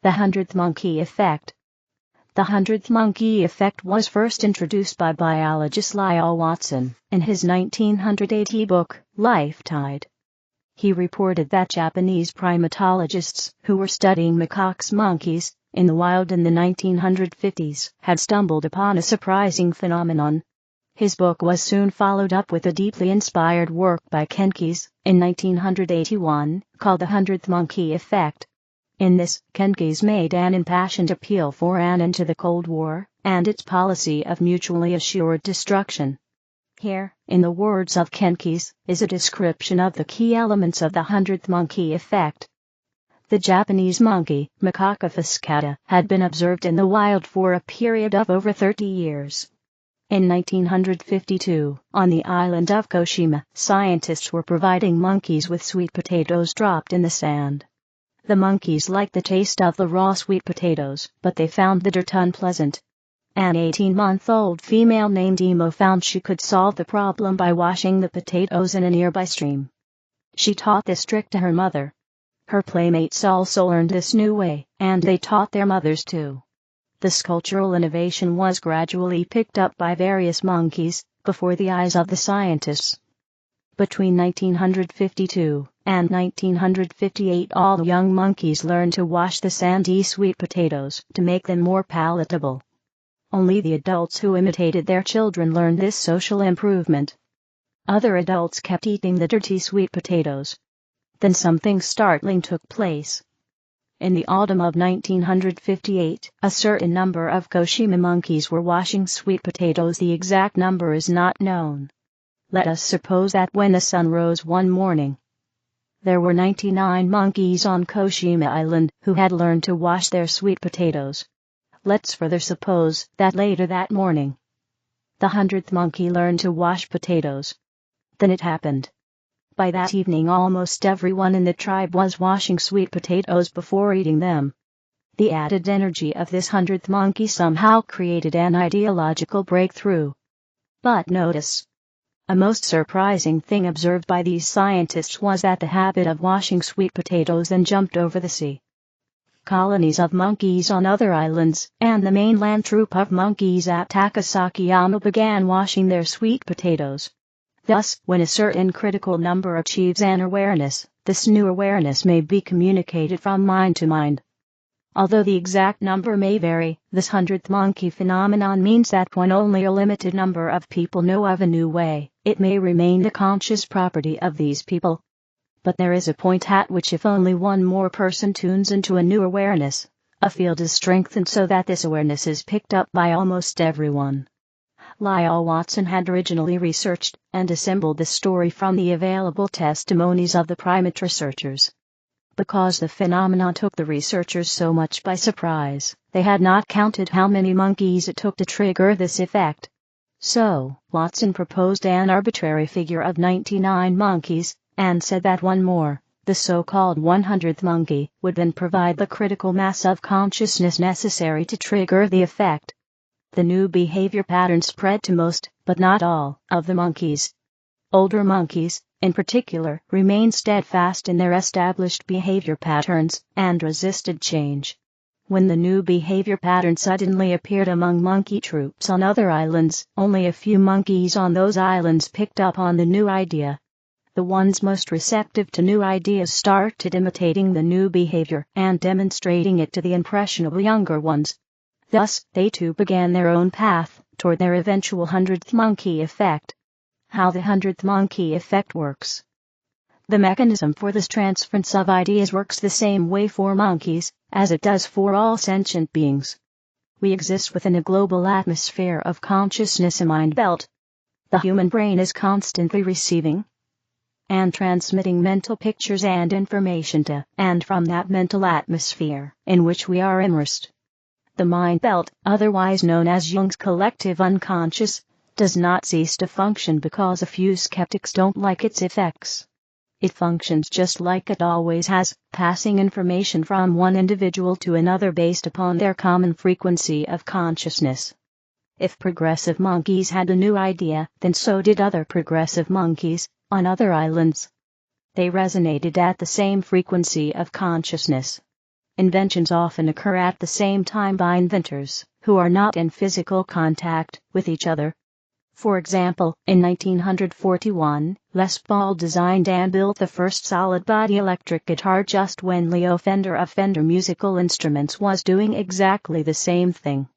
The Hundredth Monkey Effect. The Hundredth Monkey Effect was first introduced by biologist Lyle Watson in his 1980 book, Life Tide. He reported that Japanese primatologists who were studying macaque monkeys in the wild in the 1950s had stumbled upon a surprising phenomenon. His book was soon followed up with a deeply inspired work by Ken Keyes in 1981 called The Hundredth Monkey Effect. In this, Ken Keyes made an impassioned appeal for an end to the Cold War and its policy of mutually assured destruction. Here, in the words of Ken Keyes, is a description of the key elements of the Hundredth Monkey Effect. The Japanese monkey, Macaca fuscata, had been observed in the wild for a period of over 30 years. In 1952, on the island of Koshima, scientists were providing monkeys with sweet potatoes dropped in the sand. The monkeys liked the taste of the raw sweet potatoes, but they found the dirt unpleasant. An 18-month-old female named Emo found she could solve the problem by washing the potatoes in a nearby stream. She taught this trick to her mother. Her playmates also learned this new way, and they taught their mothers too. This cultural innovation was gradually picked up by various monkeys, before the eyes of the scientists. Between 1952 and 1958 all young monkeys learned to wash the sandy sweet potatoes to make them more palatable. Only the adults who imitated their children learned this social improvement. Other adults kept eating the dirty sweet potatoes. Then something startling took place. In the autumn of 1958, a certain number of Koshima monkeys were washing sweet potatoes. The exact number is not known. Let us suppose that when the sun rose one morning, there were 99 monkeys on Koshima Island who had learned to wash their sweet potatoes. Let's further suppose that later that morning, the 100th monkey learned to wash potatoes. Then it happened. By that evening almost everyone in the tribe was washing sweet potatoes before eating them. The added energy of this 100th monkey somehow created an ideological breakthrough. But notice, a most surprising thing observed by these scientists was that the habit of washing sweet potatoes then jumped over the sea. Colonies of monkeys on other islands and the mainland troop of monkeys at Takasakiyama began washing their sweet potatoes. Thus, when a certain critical number achieves an awareness, this new awareness may be communicated from mind to mind. Although the exact number may vary, this 100th monkey phenomenon means that when only a limited number of people know of a new way, it may remain the conscious property of these people. But there is a point at which if only one more person tunes into a new awareness, a field is strengthened so that this awareness is picked up by almost everyone. Lyle Watson had originally researched and assembled this story from the available testimonies of the primate researchers. Because the phenomenon took the researchers so much by surprise, they had not counted how many monkeys it took to trigger this effect. So, Watson proposed an arbitrary figure of 99 monkeys, and said that one more, the so-called 100th monkey, would then provide the critical mass of consciousness necessary to trigger the effect. The new behavior pattern spread to most, but not all, of the monkeys. Older monkeys, in particular, remained steadfast in their established behavior patterns and resisted change. When the new behavior pattern suddenly appeared among monkey troops on other islands, only a few monkeys on those islands picked up on the new idea. The ones most receptive to new ideas started imitating the new behavior and demonstrating it to the impressionable younger ones. Thus, they too began their own path toward their eventual 100th monkey effect. How the 100th monkey effect works. The mechanism for this transference of ideas works the same way for monkeys as it does for all sentient beings. We exist within a global atmosphere of consciousness, a mind belt. The human brain is constantly receiving and transmitting mental pictures and information to and from that mental atmosphere in which we are immersed. The mind belt, otherwise known as Jung's collective unconscious, does not cease to function because a few skeptics don't like its effects. It functions just like it always has, passing information from one individual to another based upon their common frequency of consciousness. If progressive monkeys had a new idea, then so did other progressive monkeys on other islands. They resonated at the same frequency of consciousness. Inventions often occur at the same time by inventors who are not in physical contact with each other. For example, in 1941, Les Paul designed and built the first solid-body electric guitar just when Leo Fender of Fender Musical Instruments was doing exactly the same thing.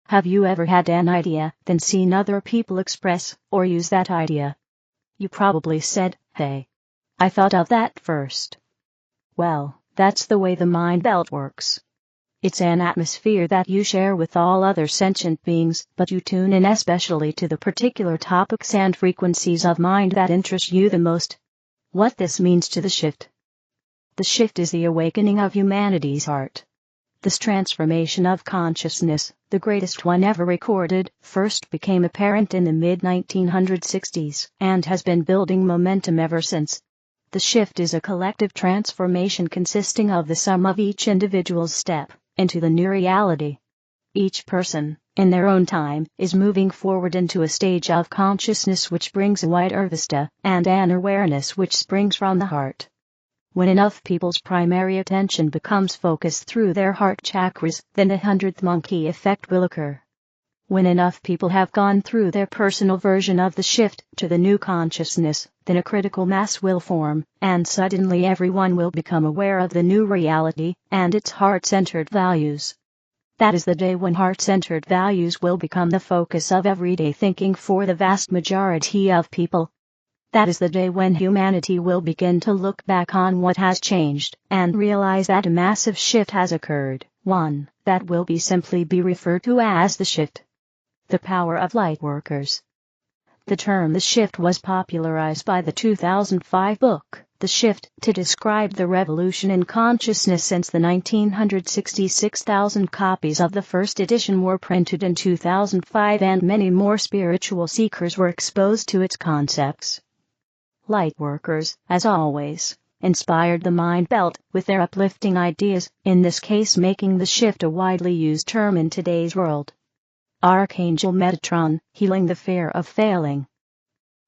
Have you ever had an idea, then seen other people express or use that idea? You probably said, "Hey, I thought of that first." Well, that's the way the mind belt works. It's an atmosphere that you share with all other sentient beings, but you tune in especially to the particular topics and frequencies of mind that interest you the most. What this means to the shift. The shift is the awakening of humanity's heart. This transformation of consciousness, the greatest one ever recorded, first became apparent in the mid-1960s and has been building momentum ever since. The shift is a collective transformation consisting of the sum of each individual's step into the new reality. Each person, in their own time, is moving forward into a stage of consciousness which brings a wider vista and an awareness which springs from the heart. When enough people's primary attention becomes focused through their heart chakras, then the 100th monkey effect will occur. When enough people have gone through their personal version of the shift to the new consciousness, then a critical mass will form, and suddenly everyone will become aware of the new reality and its heart-centered values. That is the day when heart-centered values will become the focus of everyday thinking for the vast majority of people. That is the day when humanity will begin to look back on what has changed and realize that a massive shift has occurred, one that will simply be referred to as the shift. The power of light workers. The term "the shift" was popularized by the 2005 book, The Shift, to describe the revolution in consciousness since the 1966,000 copies of the first edition were printed in 2005 and many more spiritual seekers were exposed to its concepts. Lightworkers, as always, inspired the mind belt with their uplifting ideas, in this case making the shift a widely used term in today's world. Archangel Metatron, healing the fear of failing.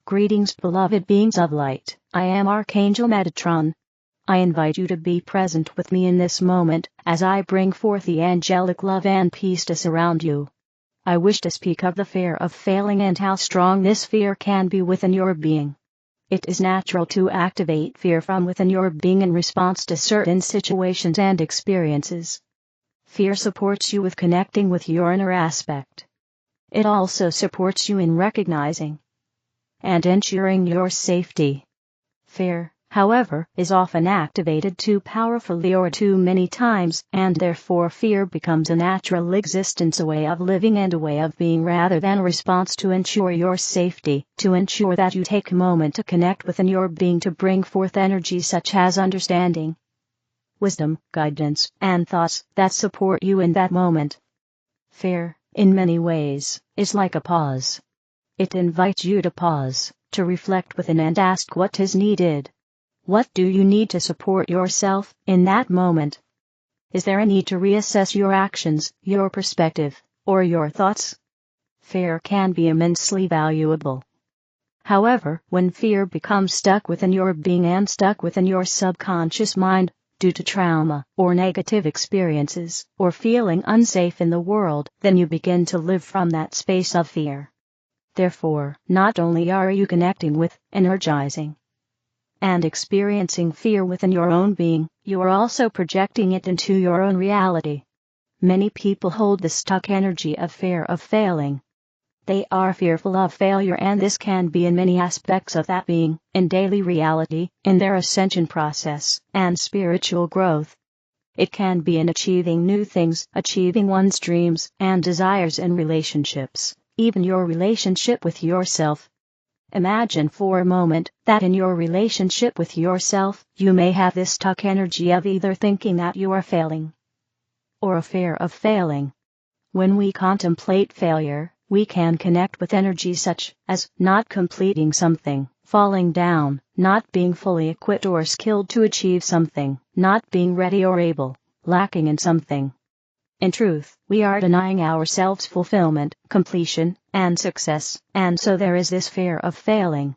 Greetings, beloved beings of light, I am Archangel Metatron. I invite you to be present with me in this moment, as I bring forth the angelic love and peace to surround you. I wish to speak of the fear of failing and how strong this fear can be within your being. It is natural to activate fear from within your being in response to certain situations and experiences. Fear supports you with connecting with your inner aspect. It also supports you in recognizing and ensuring your safety. Fear, however, is often activated too powerfully or too many times, and therefore fear becomes a natural existence, a way of living and a way of being rather than a response to ensure your safety, to ensure that you take a moment to connect within your being to bring forth energy such as understanding, wisdom, guidance, and thoughts that support you in that moment. Fear, in many ways, is like a pause. It invites you to pause, to reflect within and ask what is needed. What do you need to support yourself in that moment? Is there a need to reassess your actions, your perspective, or your thoughts? Fear can be immensely valuable. However, when fear becomes stuck within your being and stuck within your subconscious mind, due to trauma, or negative experiences, or feeling unsafe in the world, then you begin to live from that space of fear. Therefore, not only are you connecting with, energizing, and experiencing fear within your own being, you are also projecting it into your own reality. Many people hold the stuck energy of fear of failing. They are fearful of failure, and this can be in many aspects of that being, in daily reality, in their ascension process, and spiritual growth. It can be in achieving new things, achieving one's dreams and desires in relationships, even your relationship with yourself. Imagine for a moment that in your relationship with yourself, you may have this stuck energy of either thinking that you are failing, or a fear of failing. When we contemplate failure, we can connect with energy such as not completing something, falling down, not being fully equipped or skilled to achieve something, not being ready or able, lacking in something. In truth, we are denying ourselves fulfillment, completion, and success, and so there is this fear of failing.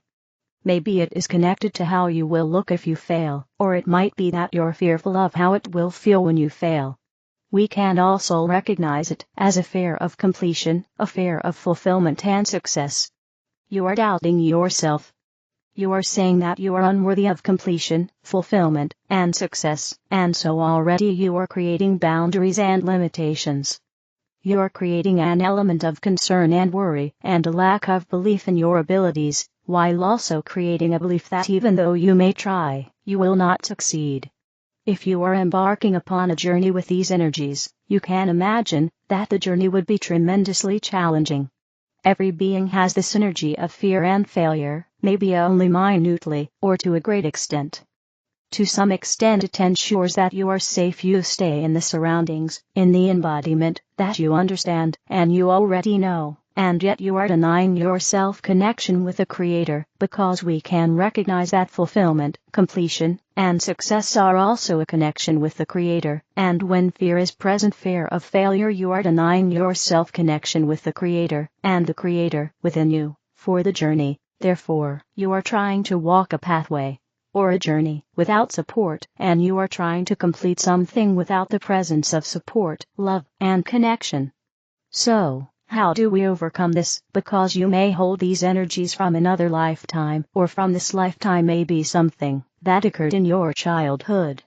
Maybe it is connected to how you will look if you fail, or it might be that you're fearful of how it will feel when you fail. We can also recognize it as a fear of completion, a fear of fulfillment and success. You are doubting yourself. You are saying that you are unworthy of completion, fulfillment, and success, and so already you are creating boundaries and limitations. You are creating an element of concern and worry and a lack of belief in your abilities, while also creating a belief that even though you may try, you will not succeed. If you are embarking upon a journey with these energies, you can imagine that the journey would be tremendously challenging. Every being has this energy of fear and failure, maybe only minutely, or to a great extent. To some extent it ensures that you are safe. You stay in the surroundings, in the embodiment that you understand and you already know, and yet you are denying yourself connection with the Creator, because we can recognize that fulfillment, completion, and success are also a connection with the Creator, and when fear is present, fear of failure, you are denying yourself connection with the Creator, and the Creator within you, for the journey. Therefore, you are trying to walk a pathway, or a journey, without support, and you are trying to complete something without the presence of support, love, and connection. So, how do we overcome this? Because you may hold these energies from another lifetime, or from this lifetime, may be something that occurred in your childhood.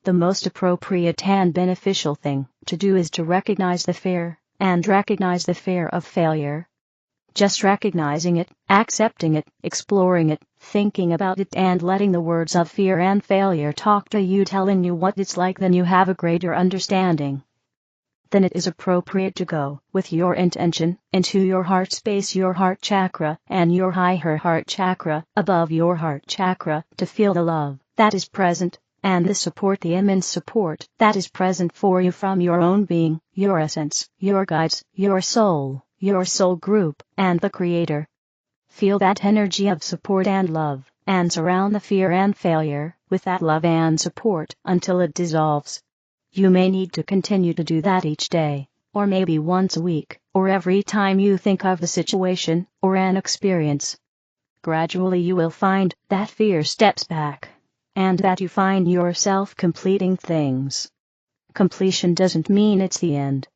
The most appropriate and beneficial thing to do is to recognize the fear, and recognize the fear of failure. Just recognizing it, accepting it, exploring it, thinking about it, and letting the words of fear and failure talk to you, telling you what it's like, then you have a greater understanding. Then it is appropriate to go with your intention into your heart space, your heart chakra, and your higher heart chakra, above your heart chakra, to feel the love that is present, and the support, the immense support that is present for you from your own being, your essence, your guides, your soul group, and the Creator. Feel that energy of support and love, and surround the fear and failure with that love and support until it dissolves. You may need to continue to do that each day, or maybe once a week, or every time you think of the situation or an experience. Gradually you will find that fear steps back, and that you find yourself completing things. Completion doesn't mean it's the end.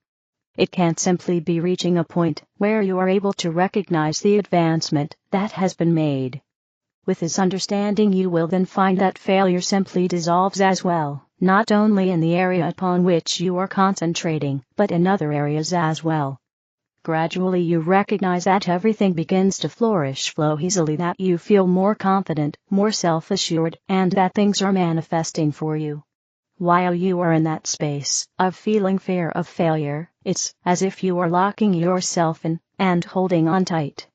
It can simply be reaching a point where you are able to recognize the advancement that has been made. With this understanding, you will then find that failure simply dissolves as well, not only in the area upon which you are concentrating, but in other areas as well. Gradually you recognize that everything begins to flow easily, that you feel more confident, more self-assured, and that things are manifesting for you. While you are in that space of feeling fear of failure, it's as if you are locking yourself in and holding on tight.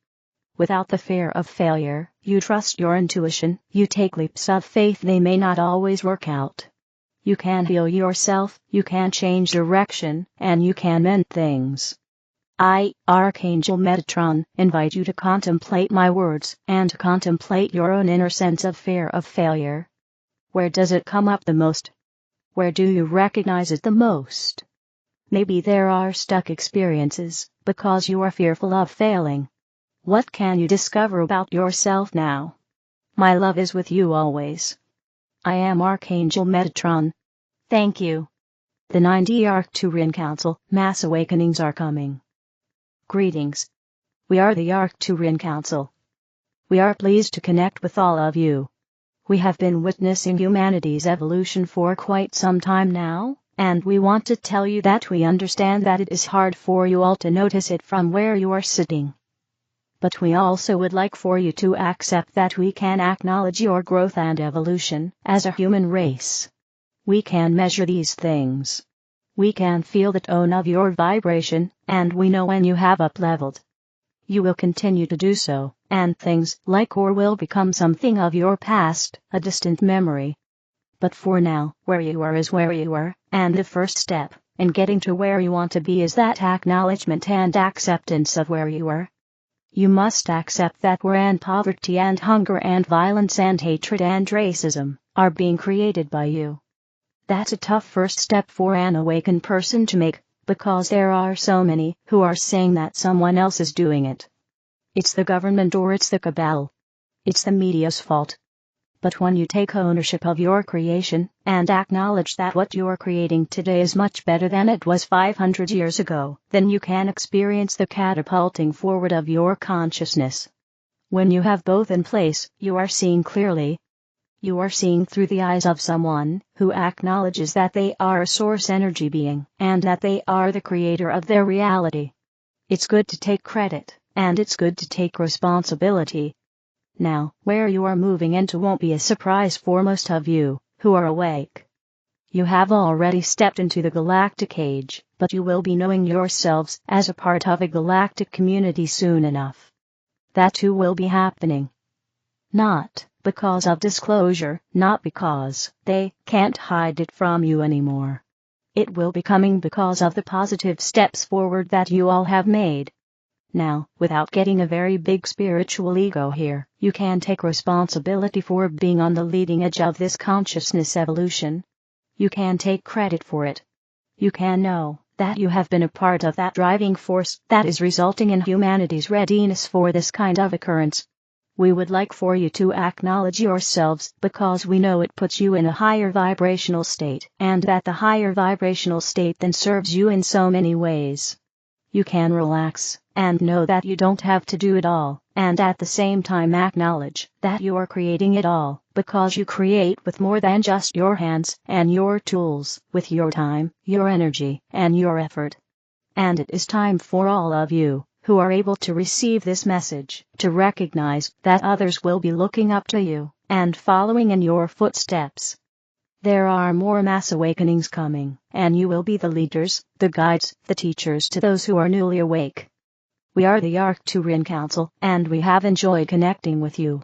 Without the fear of failure, you trust your intuition, you take leaps of faith. They may not always work out. You can heal yourself, you can change direction, and you can mend things. I, Archangel Metatron, invite you to contemplate my words and to contemplate your own inner sense of fear of failure. Where does it come up the most? Where do you recognize it the most? Maybe there are stuck experiences because you are fearful of failing. What can you discover about yourself now? My love is with you always. I am Archangel Metatron. Thank you. The 9D Arcturian Council Mass Awakenings are coming. Greetings. We are the Arcturian Council. We are pleased to connect with all of you. We have been witnessing humanity's evolution for quite some time now, and we want to tell you that we understand that it is hard for you all to notice it from where you are sitting. But we also would like for you to accept that we can acknowledge your growth and evolution as a human race. We can measure these things. We can feel the tone of your vibration, and we know when you have up-leveled. You will continue to do so, and things like or will become something of your past, a distant memory. But for now, where you are is where you are, and the first step in getting to where you want to be is that acknowledgement and acceptance of where you are. You must accept that war and poverty and hunger and violence and hatred and racism are being created by you. That's a tough first step for an awakened person to make, because there are so many who are saying that someone else is doing it. It's the government or it's the cabal. It's the media's fault. But when you take ownership of your creation, and acknowledge that what you're creating today is much better than it was 500 years ago, then you can experience the catapulting forward of your consciousness. When you have both in place, you are seeing clearly. You are seeing through the eyes of someone who acknowledges that they are a source energy being, and that they are the creator of their reality. It's good to take credit, and it's good to take responsibility. Now, where you are moving into won't be a surprise for most of you who are awake. You have already stepped into the galactic age, but you will be knowing yourselves as a part of a galactic community soon enough. That too will be happening. Not because of disclosure, not because they can't hide it from you anymore. It will be coming because of the positive steps forward that you all have made. Now, without getting a very big spiritual ego here, you can take responsibility for being on the leading edge of this consciousness evolution. You can take credit for it. You can know that you have been a part of that driving force that is resulting in humanity's readiness for this kind of occurrence. We would like for you to acknowledge yourselves because we know it puts you in a higher vibrational state, and that the higher vibrational state then serves you in so many ways. You can relax and know that you don't have to do it all, and at the same time acknowledge that you are creating it all, because you create with more than just your hands and your tools, with your time, your energy, and your effort. And it is time for all of you who are able to receive this message to recognize that others will be looking up to you and following in your footsteps. There are more mass awakenings coming, and you will be the leaders, the guides, the teachers to those who are newly awake. We are the Arcturian Council, and we have enjoyed connecting with you.